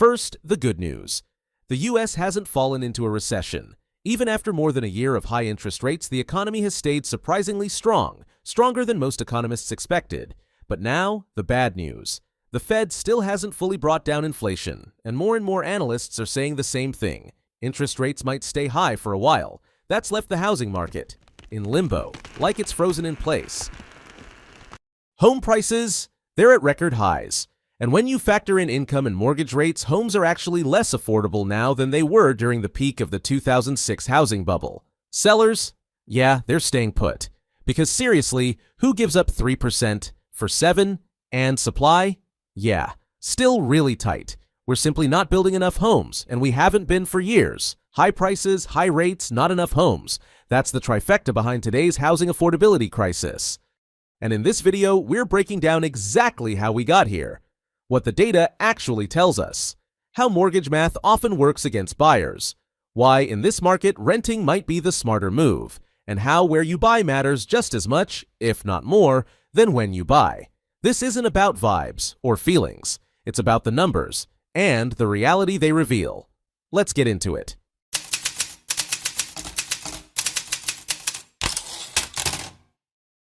First, the good news. The U.S. hasn't fallen into a recession. Even after more than a year of high interest rates, the economy has stayed surprisingly strong, stronger than most economists expected. But now, the bad news. The Fed still hasn't fully brought down inflation, and more analysts are saying the same thing. Interest rates might stay high for a while. That's left the housing market in limbo, like it's frozen in place. Home prices, they're at record highs. And when you factor in income and mortgage rates, homes are actually less affordable now than they were during the peak of the 2006 housing bubble. Sellers, yeah, they're staying put. Because seriously, who gives up 3% for 7%? And supply? Yeah, still really tight. We're simply not building enough homes, and we haven't been for years. High prices, high rates, not enough homes. That's the trifecta behind today's housing affordability crisis. And in this video, we're breaking down exactly how we got here, what the data actually tells us, how mortgage math often works against buyers, why in this market renting might be the smarter move, and how where you buy matters just as much, if not more, than when you buy. This isn't about vibes or feelings. It's about the numbers and the reality they reveal. Let's get into it.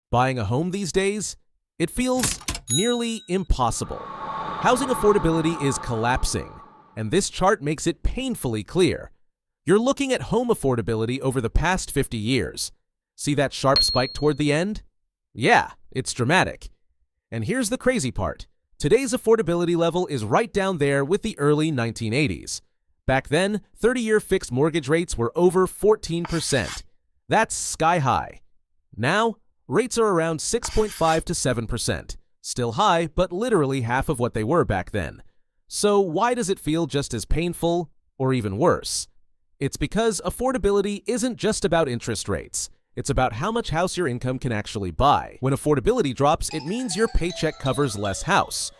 Buying a home these days? It feels nearly impossible. Housing affordability is collapsing, and this chart makes it painfully clear. You're looking at home affordability over the past 50 years. See that sharp spike toward the end? Yeah, it's dramatic. And here's the crazy part. Today's affordability level is right down there with the early 1980s. Back then, 30-year fixed mortgage rates were over 14%. That's sky high. Now, rates are around 6.5 to 7%. Still high, but literally half of what they were back then. So why does it feel just as painful, or even worse? It's because affordability isn't just about interest rates. It's about how much house your income can actually buy. When affordability drops, it means your paycheck covers less house.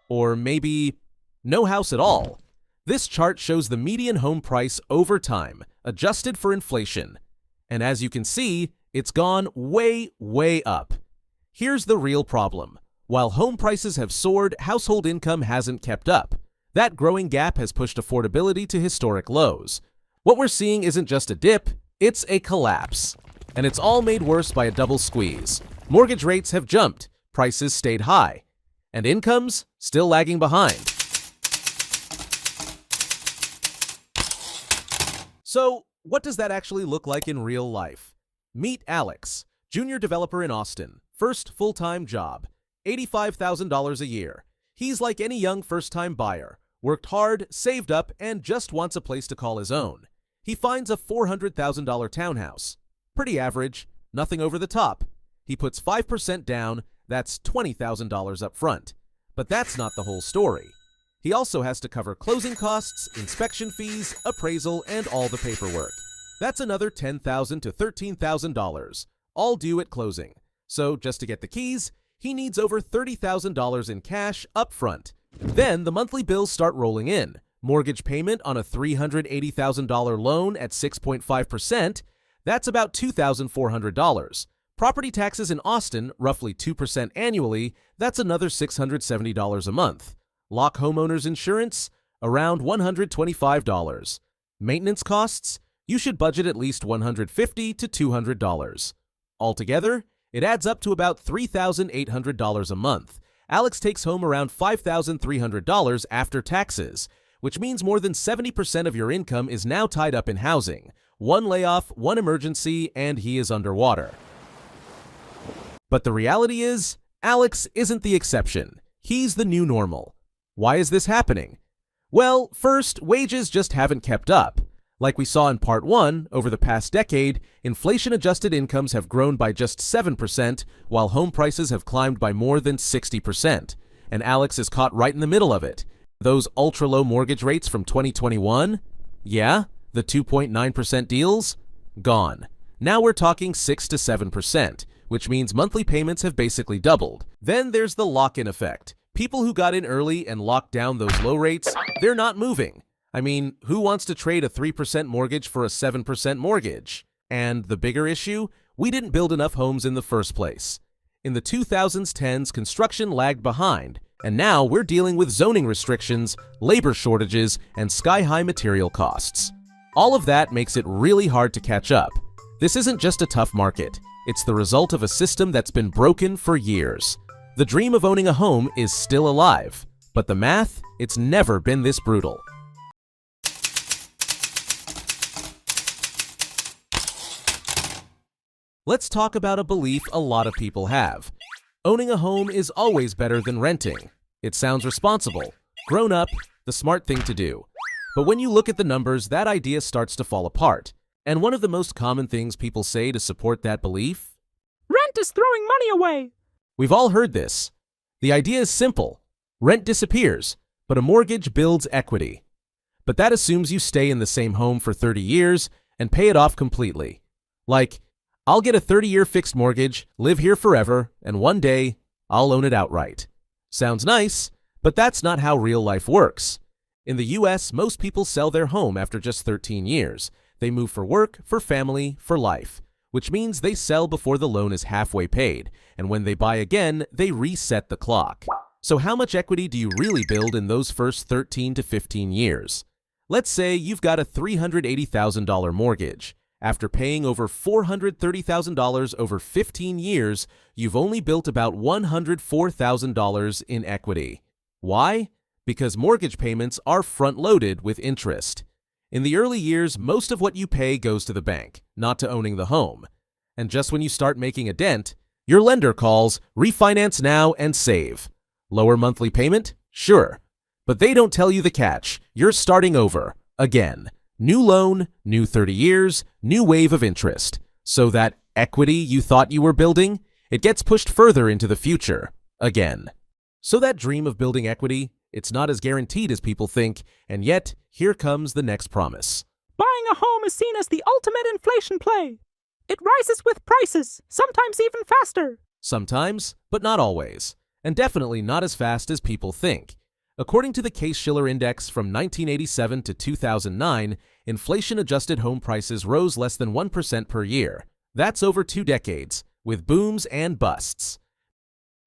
Or maybe no house at all. This chart shows the median home price over time, adjusted for inflation. And as you can see, it's gone way up. Here's the real problem. While home prices have soared, household income hasn't kept up. That growing gap has pushed affordability to historic lows. What we're seeing isn't just a dip, it's a collapse. And it's all made worse by a double squeeze. Mortgage rates have jumped, prices stayed high, and incomes still lagging behind. So, what does that actually look like in real life? Meet Alex, junior developer in Austin, first full-time job, $85,000 a year. He's like any young first-time buyer, worked hard, saved up, and just wants a place to call his own. He finds a $400,000 townhouse. Pretty average, nothing over the top. He puts 5% down, that's $20,000 up front. But that's not the whole story. He also has to cover closing costs, inspection fees, appraisal, and all the paperwork. That's another $10,000 to $13,000, all due at closing. So just to get the keys, he needs over $30,000 in cash up front. Then the monthly bills start rolling in. Mortgage payment on a $380,000 loan at 6.5%, that's about $2,400. Property taxes in Austin, roughly 2% annually, that's another $670 a month. Lock homeowners insurance, around $125. Maintenance costs, you should budget at least $150 to $200. Altogether, it adds up to about $3,800 a month. Alex takes home around $5,300 after taxes, which means more than 70% of your income is now tied up in housing. One layoff, one emergency, and he is underwater. But the reality is, Alex isn't the exception. He's the new normal. Why is this happening? Well, first, wages just haven't kept up. Like we saw in part 1, over the past decade, inflation-adjusted incomes have grown by just 7%, while home prices have climbed by more than 60%. And Alex is caught right in the middle of it. Those ultra-low mortgage rates from 2021? Yeah, the 2.9% deals? Gone. Now we're talking 6 to 7%, which means monthly payments have basically doubled. Then there's the lock-in effect. People who got in early and locked down those low rates, they're not moving. I mean, who wants to trade a 3% mortgage for a 7% mortgage? And the bigger issue, we didn't build enough homes in the first place. In the 2010s, construction lagged behind, And now we're dealing with zoning restrictions, labor shortages, and sky-high material costs. All of that makes it really hard to catch up. This isn't just a tough market. It's the result of a system that's been broken for years. The dream of owning a home is still alive, but the math, it's never been this brutal. Let's talk about a belief a lot of people have. Owning a home is always better than renting. It sounds responsible, grown up, the smart thing to do. But when you look at the numbers, that idea starts to fall apart. And one of the most common things people say to support that belief? Rent is throwing money away. We've all heard this. The idea is simple. Rent disappears, but a mortgage builds equity. But that assumes you stay in the same home for 30 years and pay it off completely. Like, I'll get a 30-year fixed mortgage, live here forever, and one day, I'll own it outright. Sounds nice, but that's not how real life works. In the US, most people sell their home after just 13 years. They move for work, for family, for life, which means they sell before the loan is halfway paid, and when they buy again, they reset the clock. So how much equity do you really build in those first 13 to 15 years? Let's say you've got a $380,000 mortgage. After paying over $430,000 over 15 years, you've only built about $104,000 in equity. Why? Because mortgage payments are front-loaded with interest. In the early years, most of what you pay goes to the bank, not to owning the home. And just when you start making a dent, your lender calls, refinance now and save. Lower monthly payment? Sure. But they don't tell you the catch. You're starting over, again. New loan, new 30 years, new wave of interest. So that equity you thought you were building, it gets pushed further into the future, again. So that dream of building equity, it's not as guaranteed as people think, and yet, here comes the next promise. Buying a home is seen as the ultimate inflation play. It rises with prices, sometimes even faster. Sometimes, but not always. And definitely not as fast as people think. According to the Case-Shiller Index from 1987 to 2009, inflation-adjusted home prices rose less than 1% per year. That's over 2 decades, with booms and busts.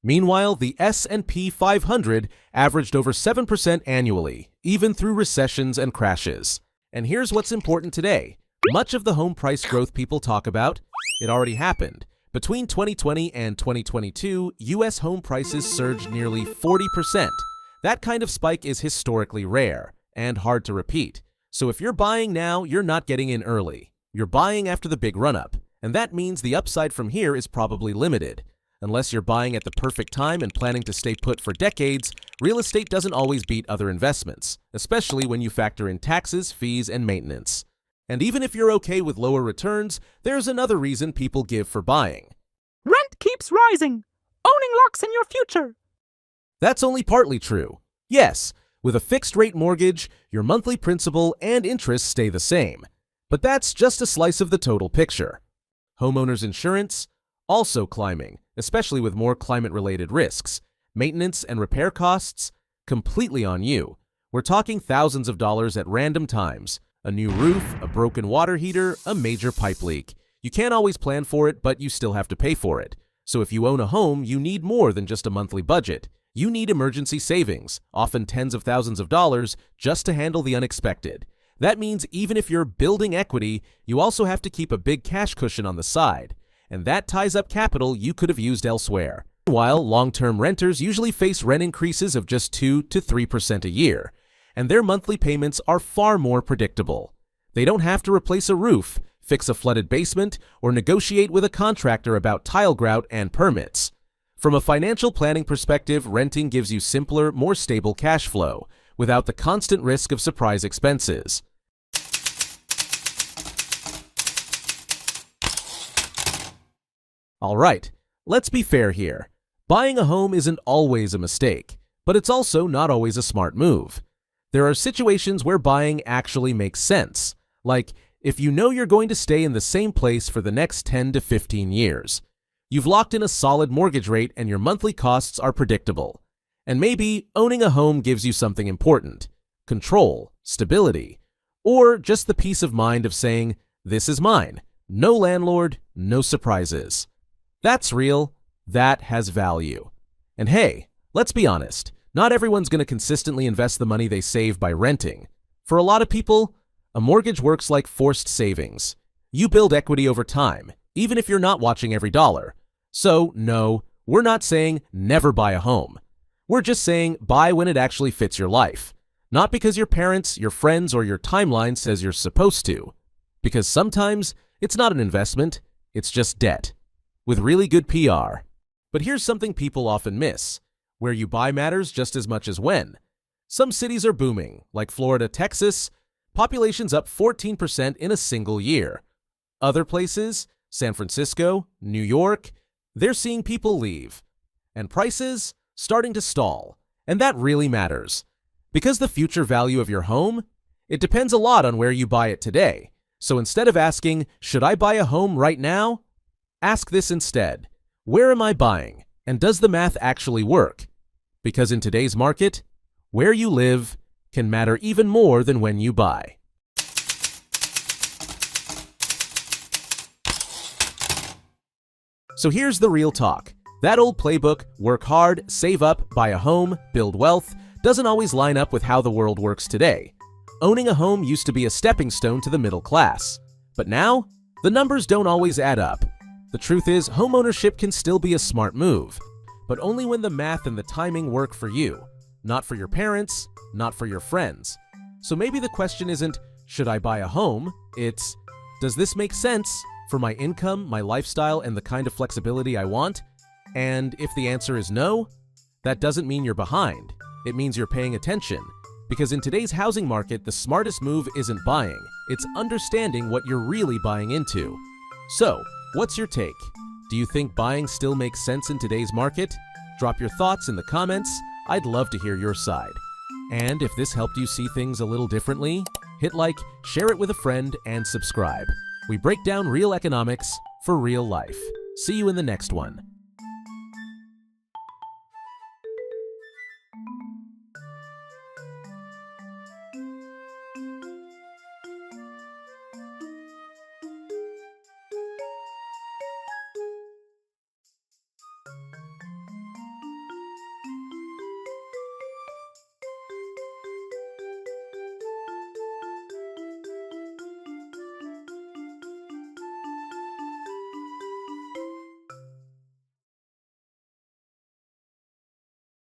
Meanwhile, the S&P 500 averaged over 7% annually, even through recessions and crashes. And here's what's important today. Much of the home price growth people talk about, it already happened. Between 2020 and 2022, U.S. home prices surged nearly 40%. That kind of spike is historically rare and hard to repeat. So if you're buying now, you're not getting in early. You're buying after the big run-up, and that means the upside from here is probably limited. Unless you're buying at the perfect time and planning to stay put for decades, real estate doesn't always beat other investments, especially when you factor in taxes, fees, and maintenance. And even if you're okay with lower returns, there's another reason people give for buying. Rent keeps rising. Owning locks in your future. That's only partly true. Yes, with a fixed-rate mortgage, your monthly principal and interest stay the same. But that's just a slice of the total picture. Homeowners insurance, also climbing, especially with more climate-related risks. Maintenance and repair costs, completely on you. We're talking thousands of dollars at random times. A new roof, a broken water heater, a major pipe leak. You can't always plan for it, but you still have to pay for it. So if you own a home, you need more than just a monthly budget. You need emergency savings, often tens of thousands of dollars, just to handle the unexpected. That means even if you're building equity, you also have to keep a big cash cushion on the side. And that ties up capital you could have used elsewhere. Meanwhile, long-term renters usually face rent increases of just 2 to 3% a year, and their monthly payments are far more predictable. They don't have to replace a roof, fix a flooded basement, or negotiate with a contractor about tile grout and permits. From a financial planning perspective, renting gives you simpler, more stable cash flow, without the constant risk of surprise expenses. All right, let's be fair here. Buying a home isn't always a mistake, but it's also not always a smart move. There are situations where buying actually makes sense, like if you know you're going to stay in the same place for the next 10 to 15 years. You've locked in a solid mortgage rate and your monthly costs are predictable. And maybe owning a home gives you something important: control, stability, or just the peace of mind of saying, "This is mine. No landlord, no surprises." That's real. That has value. And hey, let's be honest. Not everyone's going to consistently invest the money they save by renting. For a lot of people, a mortgage works like forced savings. You build equity over time, even if you're not watching every dollar. So, no, we're not saying never buy a home. We're just saying buy when it actually fits your life. Not because your parents, your friends, or your timeline says you're supposed to. Because sometimes it's not an investment, it's just debt. With really good PR. But here's something people often miss. Where you buy matters just as much as when. Some cities are booming, like Florida, Texas. Population's up 14% in a single year. Other places, San Francisco, New York, they're seeing people leave. And prices starting to stall. And that really matters. Because the future value of your home, it depends a lot on where you buy it today. So instead of asking, should I buy a home right now? Ask this instead. Where am I buying? And does the math actually work? Because in today's market, where you live can matter even more than when you buy. So here's the real talk. That old playbook, work hard, save up, buy a home, build wealth, doesn't always line up with how the world works today. Owning a home used to be a stepping stone to the middle class. But now, the numbers don't always add up. The truth is, homeownership can still be a smart move, but only when the math and the timing work for you, not for your parents, not for your friends. So maybe the question isn't, should I buy a home? It's, does this make sense for my income, my lifestyle, and the kind of flexibility I want? And if the answer is no, that doesn't mean you're behind. It means you're paying attention. Because in today's housing market, the smartest move isn't buying, it's understanding what you're really buying into. So, what's your take? Do you think buying still makes sense in today's market? Drop your thoughts in the comments. I'd love to hear your side. And if this helped you see things a little differently, hit like, share it with a friend, and subscribe. We break down real economics for real life. See you in the next one.